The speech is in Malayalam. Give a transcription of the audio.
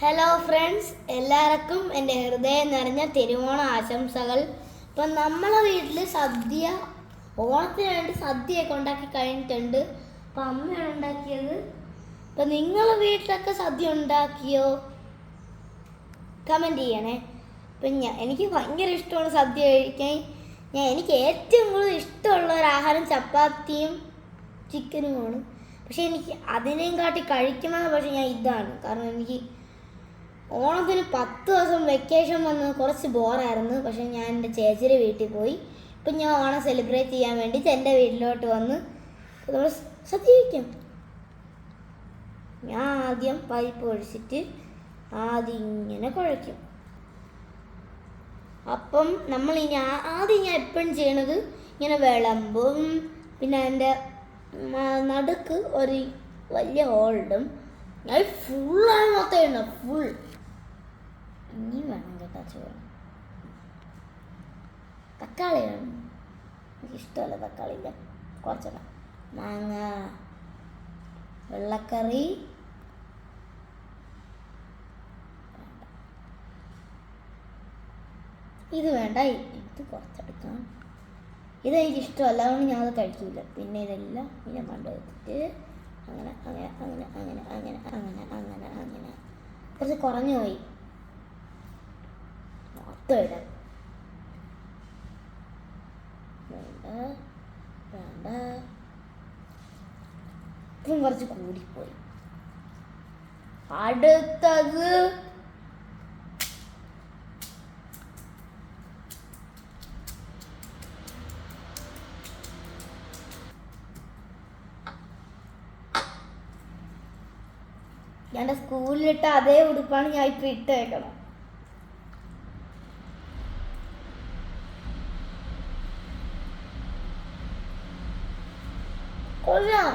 ഹലോ ഫ്രണ്ട്സ്, എല്ലാവർക്കും എൻ്റെ ഹൃദയം നിറഞ്ഞ തിരുവോണ ആശംസകൾ. ഇപ്പം നമ്മളെ വീട്ടിൽ ഓണത്തിന് വേണ്ടി സദ്യയൊക്കെ ഉണ്ടാക്കി കഴിഞ്ഞിട്ടുണ്ട്. അപ്പം അമ്മയാണ് ഉണ്ടാക്കിയത്. ഇപ്പം നിങ്ങളെ വീട്ടിലൊക്കെ സദ്യ ഉണ്ടാക്കിയോ? കമൻറ്റ് ചെയ്യണേ. ഇപ്പം എനിക്ക് ഭയങ്കര ഇഷ്ടമാണ് സദ്യ കഴിക്കാൻ. എനിക്ക് ഏറ്റവും കൂടുതൽ ഇഷ്ടമുള്ള ഒരു ആഹാരം ചപ്പാത്തിയും ചിക്കനുമാണ്. പക്ഷെ എനിക്ക് അതിനെയും കാട്ടി കഴിക്കണമെന്ന് പക്ഷേ ഞാൻ ഇതാണ്. കാരണം എനിക്ക് ഓണത്തിന് 10 ദിവസം വെക്കേഷൻ വന്ന് കുറച്ച് ബോറായിരുന്നു. പക്ഷെ ഞാൻ എൻ്റെ ചേച്ചിയുടെ വീട്ടിൽ പോയി. ഇപ്പം ഞാൻ ഓണം സെലിബ്രേറ്റ് ചെയ്യാൻ വേണ്ടിയിട്ട് എൻ്റെ വീട്ടിലോട്ട് വന്ന് നമ്മൾ സദ്യ കഴിക്കും. ഞാൻ ആദ്യം പരിപ്പ് ഒഴിച്ചിട്ട് ആദ്യം ഇങ്ങനെ കുഴയ്ക്കും. അപ്പം ആദ്യം ഞാൻ എപ്പോഴും ചെയ്യണത് ഇങ്ങനെ വിളമ്പും. പിന്നെ അതിൻ്റെ നടുക്ക് ഒരു വലിയ ഹോളിടും. ഞാൻ ഫുള്ളാണ് മൊത്തം ഇടണം. ഫുൾ ഇനി വേണം കേട്ടോ ചോറ്. തക്കാളി വേണം. എനിക്കിഷ്ടമല്ല തക്കാളി. കുറച്ചിടാം. മാങ്ങ, വെള്ളക്കറി, ഇത് വേണ്ട, ഇത് കുറച്ചെടുക്കാം. ഇതെനിക്ക് ഇഷ്ടമല്ല, അതുകൊണ്ട് ഞാനത് കഴിക്കില്ല. പിന്നെ ഇതെല്ലാം ഇങ്ങനെ മണ്ടത്തിട്ട് അങ്ങനെ അങ്ങനെ അങ്ങനെ അങ്ങനെ അങ്ങനെ അങ്ങനെ അങ്ങനെ അങ്ങനെ കുറച്ച് കുറഞ്ഞു പോയി. മൊത്തം ഇടാം. വേണ്ട വേണ്ട, ഇപ്പം കുറച്ച് കൂടിപ്പോയി. അടുത്തത് എൻ്റെ സ്കൂളിലിട്ട അതേ ഉടുപ്പാണ് ഞാൻ ഇപ്പം ഇട്ട് വെക്കണം. കൊള്ളാം.